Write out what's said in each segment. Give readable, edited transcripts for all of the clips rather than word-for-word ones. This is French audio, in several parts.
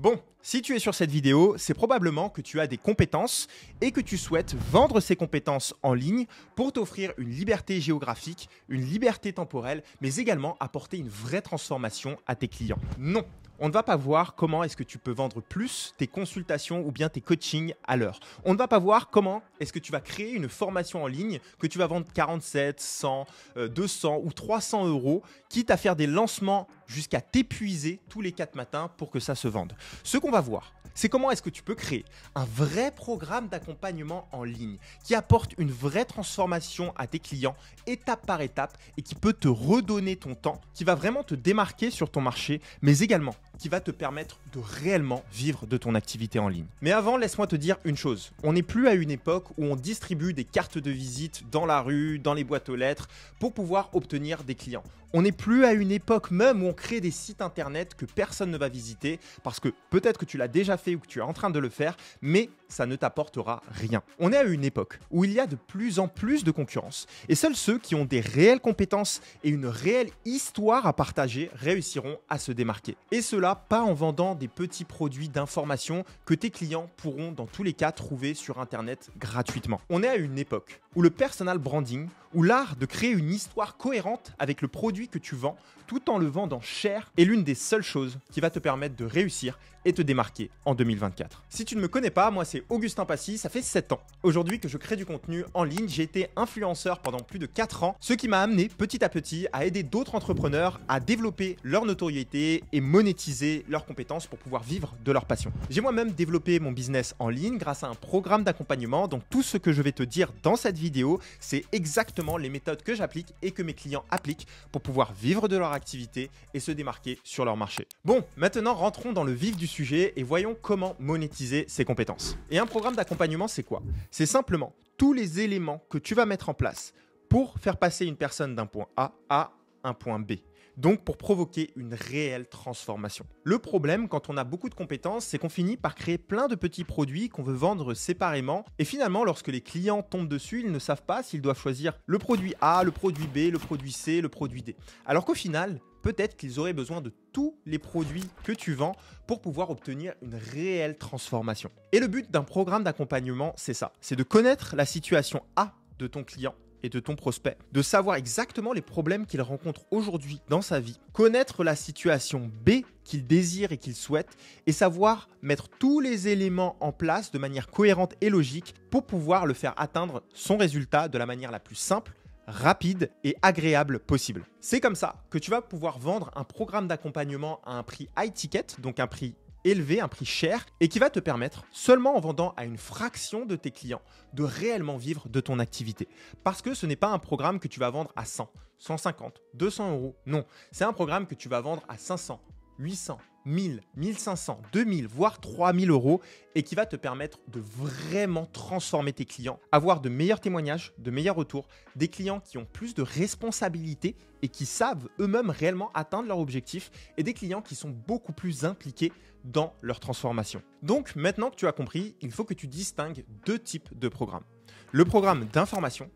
Bon, si tu es sur cette vidéo, c'est probablement que tu as des compétences et que tu souhaites vendre ces compétences en ligne pour t'offrir une liberté géographique, une liberté temporelle, mais également apporter une vraie transformation à tes clients. Non, on ne va pas voir comment est-ce que tu peux vendre plus tes consultations ou bien tes coachings à l'heure. On ne va pas voir comment est-ce que tu vas créer une formation en ligne que tu vas vendre 47, 100, 200 ou 300 €, quitte à faire des lancements jusqu'à t'épuiser tous les 4 matins pour que ça se vende. Ce qu'on va voir, c'est comment est-ce que tu peux créer un vrai programme d'accompagnement en ligne qui apporte une vraie transformation à tes clients étape par étape et qui peut te redonner ton temps, qui va vraiment te démarquer sur ton marché, mais également qui va te permettre de réellement vivre de ton activité en ligne. Mais avant, laisse-moi te dire une chose. On n'est plus à une époque où on distribue des cartes de visite dans la rue, dans les boîtes aux lettres, pour pouvoir obtenir des clients. On n'est plus à une époque même où on crée des sites internet que personne ne va visiter parce que peut-être que tu l'as déjà fait ou que tu es en train de le faire, mais ça ne t'apportera rien. On est à une époque où il y a de plus en plus de concurrence et seuls ceux qui ont des réelles compétences et une réelle histoire à partager réussiront à se démarquer. Et cela pas en vendant des petits produits d'information que tes clients pourront dans tous les cas trouver sur internet gratuitement. On est à une époque où le personal branding, où l'art de créer une histoire cohérente avec le produit que tu vends tout en le vendant cher est l'une des seules choses qui va te permettre de réussir et te démarquer en 2024. Si tu ne me connais pas, moi c'est Augustin Passy, ça fait 7 ans aujourd'hui que je crée du contenu en ligne. J'ai été influenceur pendant plus de 4 ans, ce qui m'a amené petit à petit à aider d'autres entrepreneurs à développer leur notoriété et monétiser leurs compétences pour pouvoir vivre de leur passion. J'ai moi-même développé mon business en ligne grâce à un programme d'accompagnement, donc tout ce que je vais te dire dans cette vidéo, c'est exactement les méthodes que j'applique et que mes clients appliquent pour pouvoir vivre de leur activité et se démarquer sur leur marché. Bon, maintenant rentrons dans le vif du sujet et voyons comment monétiser ces compétences. Et un programme d'accompagnement, c'est quoi? C'est simplement tous les éléments que tu vas mettre en place pour faire passer une personne d'un point A à un point B. Donc pour provoquer une réelle transformation. Le problème quand on a beaucoup de compétences, c'est qu'on finit par créer plein de petits produits qu'on veut vendre séparément et finalement lorsque les clients tombent dessus, ils ne savent pas s'ils doivent choisir le produit A, le produit B, le produit C, le produit D. Alors qu'au final, peut-être qu'ils auraient besoin de tous les produits que tu vends pour pouvoir obtenir une réelle transformation. Et le but d'un programme d'accompagnement, c'est ça, c'est de connaître la situation A de ton client et de ton prospect, de savoir exactement les problèmes qu'il rencontre aujourd'hui dans sa vie, connaître la situation B qu'il désire et qu'il souhaite et savoir mettre tous les éléments en place de manière cohérente et logique pour pouvoir le faire atteindre son résultat de la manière la plus simple, rapide et agréable possible. C'est comme ça que tu vas pouvoir vendre un programme d'accompagnement à un prix high ticket, donc un prix élevé, un prix cher, et qui va te permettre, seulement en vendant à une fraction de tes clients, de réellement vivre de ton activité. Parce que ce n'est pas un programme que tu vas vendre à 100, 150, 200 €. Non, c'est un programme que tu vas vendre à 500, 800, 1000, 1500, 2000, voire 3000 € et qui va te permettre de vraiment transformer tes clients, avoir de meilleurs témoignages, de meilleurs retours, des clients qui ont plus de responsabilités et qui savent eux-mêmes réellement atteindre leur objectif et des clients qui sont beaucoup plus impliqués dans leur transformation. Donc maintenant que tu as compris, il faut que tu distingues deux types de programmes. Le programme d'information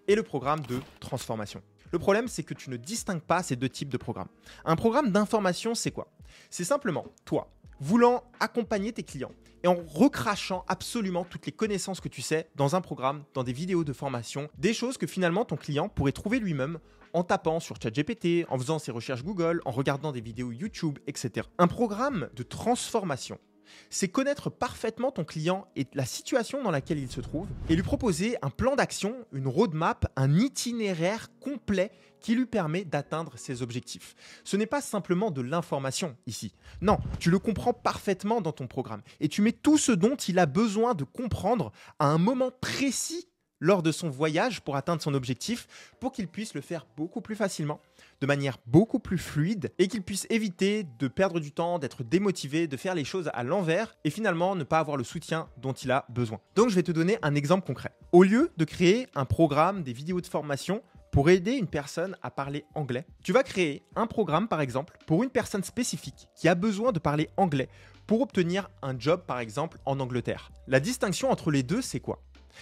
et le programme de transformation. Le problème, c'est que tu ne distingues pas ces deux types de programmes. Un programme d'information, c'est quoi? C'est simplement toi, voulant accompagner tes clients et en recrachant absolument toutes les connaissances que tu sais dans un programme, dans des vidéos de formation, des choses que finalement ton client pourrait trouver lui-même en tapant sur ChatGPT, en faisant ses recherches Google, en regardant des vidéos YouTube, etc. Un programme de transformation, c'est connaître parfaitement ton client et la situation dans laquelle il se trouve et lui proposer un plan d'action, une roadmap, un itinéraire complet qui lui permet d'atteindre ses objectifs. Ce n'est pas simplement de l'information ici. Non, tu le comprends parfaitement dans ton programme et tu mets tout ce dont il a besoin de comprendre à un moment précis lors de son voyage pour atteindre son objectif pour qu'il puisse le faire beaucoup plus facilement, de manière beaucoup plus fluide et qu'il puisse éviter de perdre du temps, d'être démotivé, de faire les choses à l'envers et finalement ne pas avoir le soutien dont il a besoin. Donc je vais te donner un exemple concret. Au lieu de créer un programme, des vidéos de formation pour aider une personne à parler anglais, tu vas créer un programme par exemple pour une personne spécifique qui a besoin de parler anglais pour obtenir un job par exemple en Angleterre. La distinction entre les deux, c'est quoi ?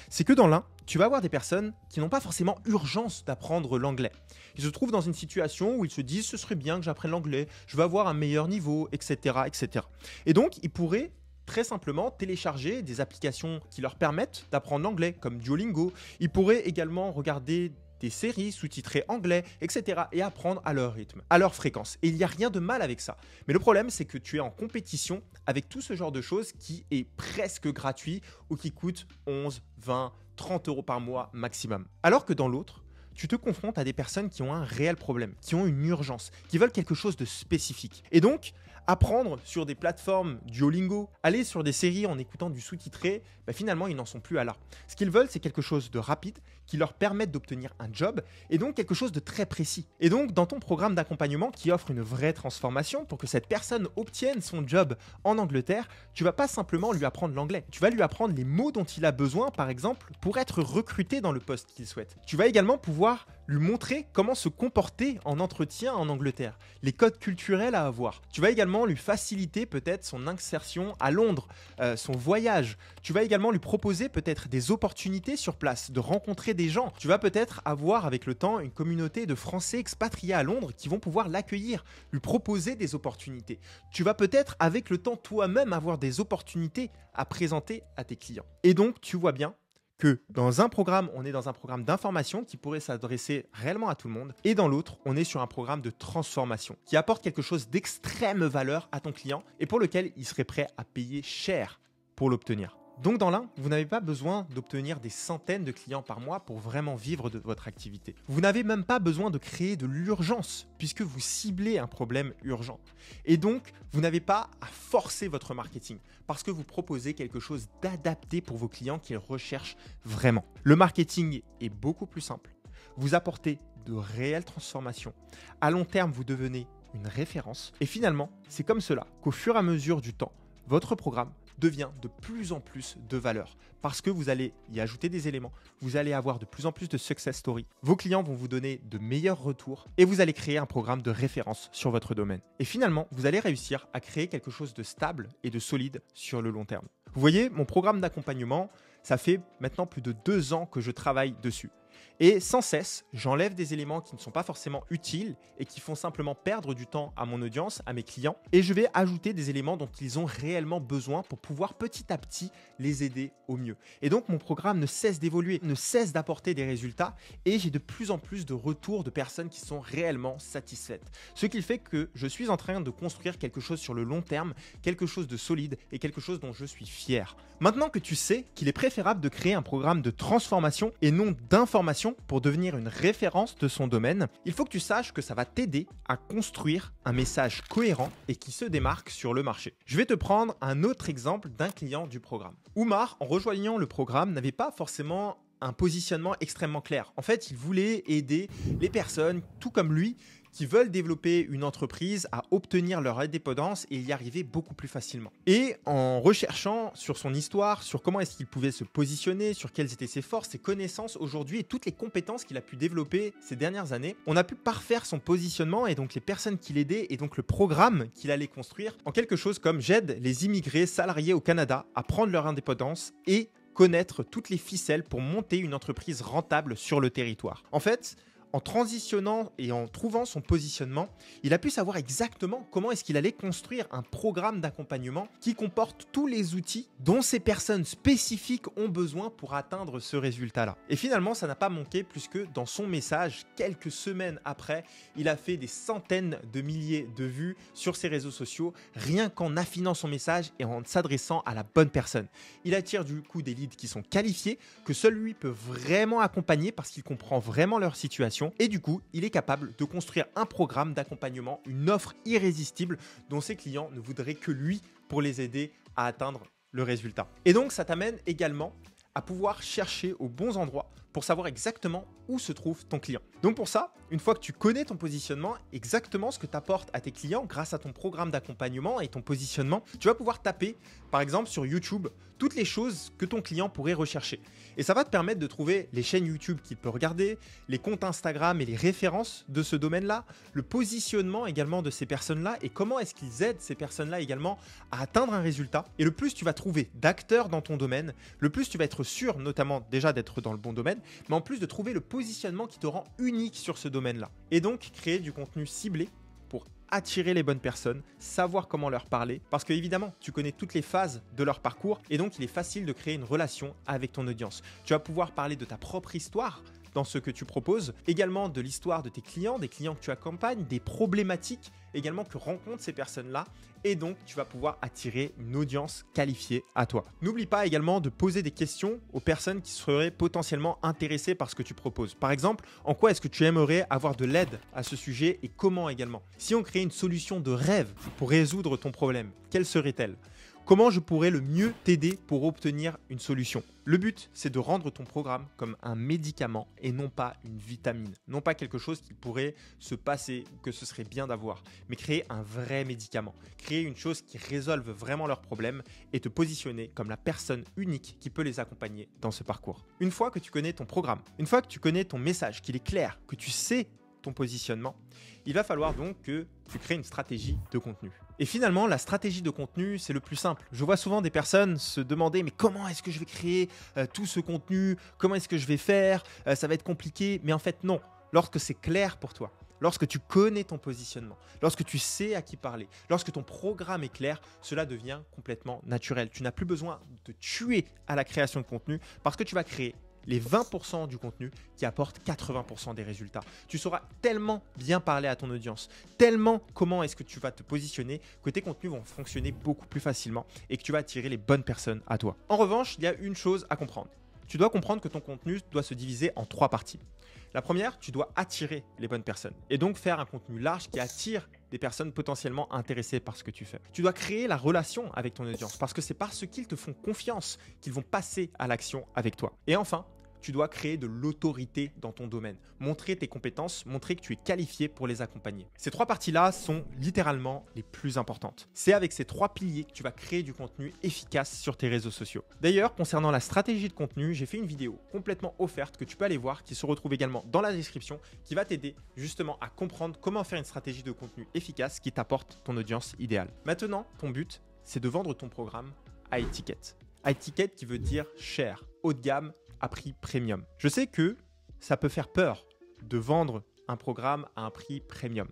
C'est que dans l'un, tu vas avoir des personnes qui n'ont pas forcément urgence d'apprendre l'anglais. Ils se trouvent dans une situation où ils se disent ce serait bien que j'apprenne l'anglais, je vais avoir un meilleur niveau, etc., etc. Et donc, ils pourraient très simplement télécharger des applications qui leur permettent d'apprendre l'anglais, comme Duolingo. Ils pourraient également regarder des séries sous-titrées anglais, etc. et apprendre à leur rythme, à leur fréquence. Et il n'y a rien de mal avec ça. Mais le problème, c'est que tu es en compétition avec tout ce genre de choses qui est presque gratuit ou qui coûte 11, 20, 30 euros par mois maximum. Alors que dans l'autre, tu te confrontes à des personnes qui ont un réel problème, qui ont une urgence, qui veulent quelque chose de spécifique. Et donc, apprendre sur des plateformes Duolingo, aller sur des séries en écoutant du sous-titré, finalement, ils n'en sont plus à là. Ce qu'ils veulent, c'est quelque chose de rapide, qui leur permette d'obtenir un job, et donc quelque chose de très précis. Et donc, dans ton programme d'accompagnement qui offre une vraie transformation pour que cette personne obtienne son job en Angleterre, tu vas pas simplement lui apprendre l'anglais, tu vas lui apprendre les mots dont il a besoin, par exemple, pour être recruté dans le poste qu'il souhaite. Tu vas également pouvoir lui montrer comment se comporter en entretien en Angleterre, les codes culturels à avoir. Tu vas également lui faciliter peut-être son insertion à Londres, son voyage. Tu vas également lui proposer peut-être des opportunités sur place, de rencontrer des gens. Tu vas peut-être avoir avec le temps une communauté de Français expatriés à Londres qui vont pouvoir l'accueillir, lui proposer des opportunités. Tu vas peut-être avec le temps toi-même avoir des opportunités à présenter à tes clients. Et donc tu vois bien que dans un programme, on est dans un programme d'information qui pourrait s'adresser réellement à tout le monde, et dans l'autre, on est sur un programme de transformation qui apporte quelque chose d'extrême valeur à ton client et pour lequel il serait prêt à payer cher pour l'obtenir. Donc dans l'un, vous n'avez pas besoin d'obtenir des centaines de clients par mois pour vraiment vivre de votre activité. Vous n'avez même pas besoin de créer de l'urgence puisque vous ciblez un problème urgent. Et donc, vous n'avez pas à forcer votre marketing parce que vous proposez quelque chose d'adapté pour vos clients qu'ils recherchent vraiment. Le marketing est beaucoup plus simple. Vous apportez de réelles transformations. À long terme, vous devenez une référence. Et finalement, c'est comme cela qu'au fur et à mesure du temps, votre programme devient de plus en plus de valeur parce que vous allez y ajouter des éléments, vous allez avoir de plus en plus de success stories, vos clients vont vous donner de meilleurs retours et vous allez créer un programme de référence sur votre domaine. Et finalement, vous allez réussir à créer quelque chose de stable et de solide sur le long terme. Vous voyez, mon programme d'accompagnement, ça fait maintenant plus de 2 ans que je travaille dessus. Et sans cesse, j'enlève des éléments qui ne sont pas forcément utiles et qui font simplement perdre du temps à mon audience, à mes clients. Et je vais ajouter des éléments dont ils ont réellement besoin pour pouvoir petit à petit les aider au mieux. Et donc mon programme ne cesse d'évoluer, ne cesse d'apporter des résultats et j'ai de plus en plus de retours de personnes qui sont réellement satisfaites. Ce qui fait que je suis en train de construire quelque chose sur le long terme, quelque chose de solide et quelque chose dont je suis fier. Maintenant que tu sais qu'il est préférable de créer un programme de transformation et non d'information pour devenir une référence de son domaine, il faut que tu saches que ça va t'aider à construire un message cohérent et qui se démarque sur le marché. Je vais te prendre un autre exemple d'un client du programme. Oumar, en rejoignant le programme, n'avait pas forcément un positionnement extrêmement clair. En fait, il voulait aider les personnes, tout comme lui, qui veulent développer une entreprise à obtenir leur indépendance et y arriver beaucoup plus facilement. Et en recherchant sur son histoire, sur comment est-ce qu'il pouvait se positionner, sur quelles étaient ses forces, ses connaissances aujourd'hui et toutes les compétences qu'il a pu développer ces dernières années, on a pu parfaire son positionnement et donc les personnes qu'il aidait et donc le programme qu'il allait construire en quelque chose comme j'aide les immigrés salariés au Canada à prendre leur indépendance et connaître toutes les ficelles pour monter une entreprise rentable sur le territoire. En fait, en transitionnant et en trouvant son positionnement, il a pu savoir exactement comment est-ce qu'il allait construire un programme d'accompagnement qui comporte tous les outils dont ces personnes spécifiques ont besoin pour atteindre ce résultat-là. Et finalement, ça n'a pas manqué puisque dans son message, quelques semaines après, il a fait des centaines de milliers de vues sur ses réseaux sociaux, rien qu'en affinant son message et en s'adressant à la bonne personne. Il attire du coup des leads qui sont qualifiés, que seul lui peut vraiment accompagner parce qu'il comprend vraiment leur situation. Et du coup, il est capable de construire un programme d'accompagnement, une offre irrésistible dont ses clients ne voudraient que lui pour les aider à atteindre le résultat. Et donc, ça t'amène également à pouvoir chercher aux bons endroits pour savoir exactement où se trouve ton client. Donc pour ça, une fois que tu connais ton positionnement, exactement ce que tu apportes à tes clients grâce à ton programme d'accompagnement et ton positionnement, tu vas pouvoir taper, par exemple sur YouTube, toutes les choses que ton client pourrait rechercher. Et ça va te permettre de trouver les chaînes YouTube qu'il peut regarder, les comptes Instagram et les références de ce domaine-là, le positionnement également de ces personnes-là et comment est-ce qu'ils aident ces personnes-là également à atteindre un résultat. Et le plus tu vas trouver d'acteurs dans ton domaine, le plus tu vas être sûr notamment déjà d'être dans le bon domaine, mais en plus de trouver le positionnement qui te rend unique sur ce domaine-là. Et donc créer du contenu ciblé pour attirer les bonnes personnes, savoir comment leur parler, parce que évidemment, tu connais toutes les phases de leur parcours et donc il est facile de créer une relation avec ton audience. Tu vas pouvoir parler de ta propre histoire dans ce que tu proposes, également de l'histoire de tes clients, des clients que tu accompagnes, des problématiques également que rencontrent ces personnes-là, et donc tu vas pouvoir attirer une audience qualifiée à toi. N'oublie pas également de poser des questions aux personnes qui seraient potentiellement intéressées par ce que tu proposes. Par exemple, en quoi est-ce que tu aimerais avoir de l'aide à ce sujet et comment également? Si on crée une solution de rêve pour résoudre ton problème, quelle serait-elle? Comment je pourrais le mieux t'aider pour obtenir une solution? Le but, c'est de rendre ton programme comme un médicament et non pas une vitamine. Non pas quelque chose qui pourrait se passer ou que ce serait bien d'avoir, mais créer un vrai médicament. Créer une chose qui résolve vraiment leurs problèmes et te positionner comme la personne unique qui peut les accompagner dans ce parcours. Une fois que tu connais ton programme, une fois que tu connais ton message, qu'il est clair, que tu sais ton positionnement, il va falloir donc que tu crées une stratégie de contenu. Et finalement, la stratégie de contenu, c'est le plus simple. Je vois souvent des personnes se demander mais comment est-ce que je vais créer tout ce contenu? Comment est-ce que je vais faire? Ça va être compliqué. Mais en fait, non. Lorsque c'est clair pour toi, lorsque tu connais ton positionnement, lorsque tu sais à qui parler, lorsque ton programme est clair, cela devient complètement naturel. Tu n'as plus besoin de te tuer à la création de contenu parce que tu vas créer les 20% du contenu qui apportent 80% des résultats. Tu sauras tellement bien parler à ton audience, tellement comment est-ce que tu vas te positionner que tes contenus vont fonctionner beaucoup plus facilement et que tu vas attirer les bonnes personnes à toi. En revanche, il y a une chose à comprendre. Tu dois comprendre que ton contenu doit se diviser en 3 parties. La première, tu dois attirer les bonnes personnes et donc faire un contenu large qui attire des personnes potentiellement intéressées par ce que tu fais. Tu dois créer la relation avec ton audience parce que c'est parce qu'ils te font confiance qu'ils vont passer à l'action avec toi. Et enfin, tu dois créer de l'autorité dans ton domaine, montrer tes compétences, montrer que tu es qualifié pour les accompagner. Ces 3 parties-là sont littéralement les plus importantes. C'est avec ces 3 piliers que tu vas créer du contenu efficace sur tes réseaux sociaux. D'ailleurs, concernant la stratégie de contenu, j'ai fait une vidéo complètement offerte que tu peux aller voir, qui se retrouve également dans la description, qui va t'aider justement à comprendre comment faire une stratégie de contenu efficace qui t'apporte ton audience idéale. Maintenant, ton but, c'est de vendre ton programme high ticket. High ticket qui veut dire cher, haut de gamme, à prix premium. Je sais que ça peut faire peur de vendre un programme à un prix premium,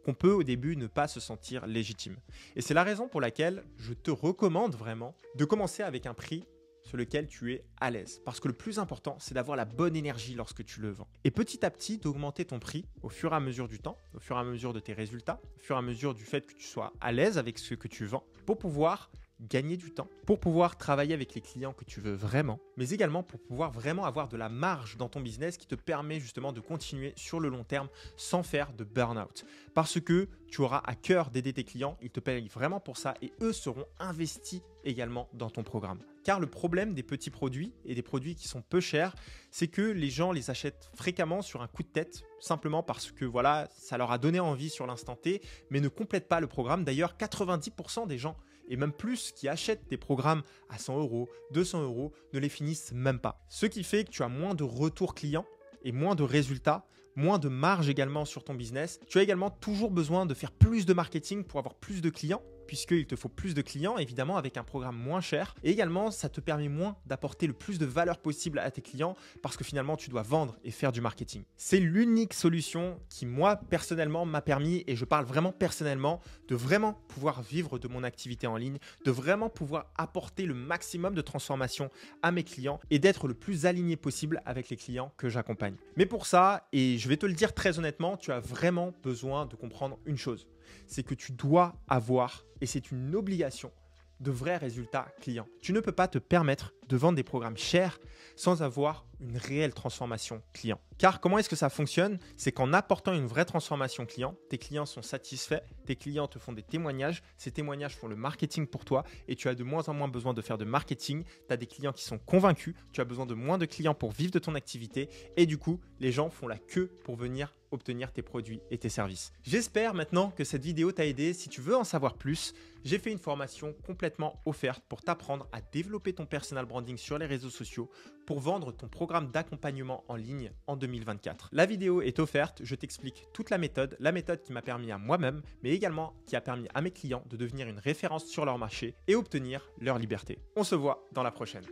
qu'on peut au début ne pas se sentir légitime. Et c'est la raison pour laquelle je te recommande vraiment de commencer avec un prix sur lequel tu es à l'aise. Parce que le plus important, c'est d'avoir la bonne énergie lorsque tu le vends. Et petit à petit, d'augmenter ton prix au fur et à mesure du temps, au fur et à mesure de tes résultats, au fur et à mesure du fait que tu sois à l'aise avec ce que tu vends, pour pouvoir gagner du temps, pour pouvoir travailler avec les clients que tu veux vraiment, mais également pour pouvoir vraiment avoir de la marge dans ton business qui te permet justement de continuer sur le long terme sans faire de burn-out. Parce que tu auras à cœur d'aider tes clients, ils te payent vraiment pour ça et eux seront investis également dans ton programme. Car le problème des petits produits et des produits qui sont peu chers, c'est que les gens les achètent fréquemment sur un coup de tête, simplement parce que voilà, ça leur a donné envie sur l'instant T, mais ne complètent pas le programme. D'ailleurs, 90% des gens et même plus qui achètent des programmes à 100 €, 200 € ne les finissent même pas. Ce qui fait que tu as moins de retours clients et moins de résultats, moins de marge également sur ton business. Tu as également toujours besoin de faire plus de marketing pour avoir plus de clients, puisqu'il te faut plus de clients, évidemment, avec un programme moins cher. Et également, ça te permet moins d'apporter le plus de valeur possible à tes clients parce que finalement, tu dois vendre et faire du marketing. C'est l'unique solution qui, moi, personnellement, m'a permis, et je parle vraiment personnellement, de vraiment pouvoir vivre de mon activité en ligne, de vraiment pouvoir apporter le maximum de transformation à mes clients et d'être le plus aligné possible avec les clients que j'accompagne. Mais pour ça, et je vais te le dire très honnêtement, tu as vraiment besoin de comprendre une chose. C'est que tu dois avoir, et c'est une obligation, de vrais résultats clients. Tu ne peux pas te permettre de vendre des programmes chers sans avoir une réelle transformation client. Car comment est-ce que ça fonctionne? C'est qu'en apportant une vraie transformation client, tes clients sont satisfaits, tes clients te font des témoignages, ces témoignages font le marketing pour toi et tu as de moins en moins besoin de faire de marketing, tu as des clients qui sont convaincus, tu as besoin de moins de clients pour vivre de ton activité et du coup, les gens font la queue pour venir obtenir tes produits et tes services. J'espère maintenant que cette vidéo t'a aidé. Si tu veux en savoir plus, j'ai fait une formation complètement offerte pour t'apprendre à développer ton personal branding sur les réseaux sociaux pour vendre ton programme d'accompagnement en ligne en 2024. La vidéo est offerte, je t'explique toute la méthode qui m'a permis à moi-même, mais également qui a permis à mes clients de devenir une référence sur leur marché et obtenir leur liberté. On se voit dans la prochaine.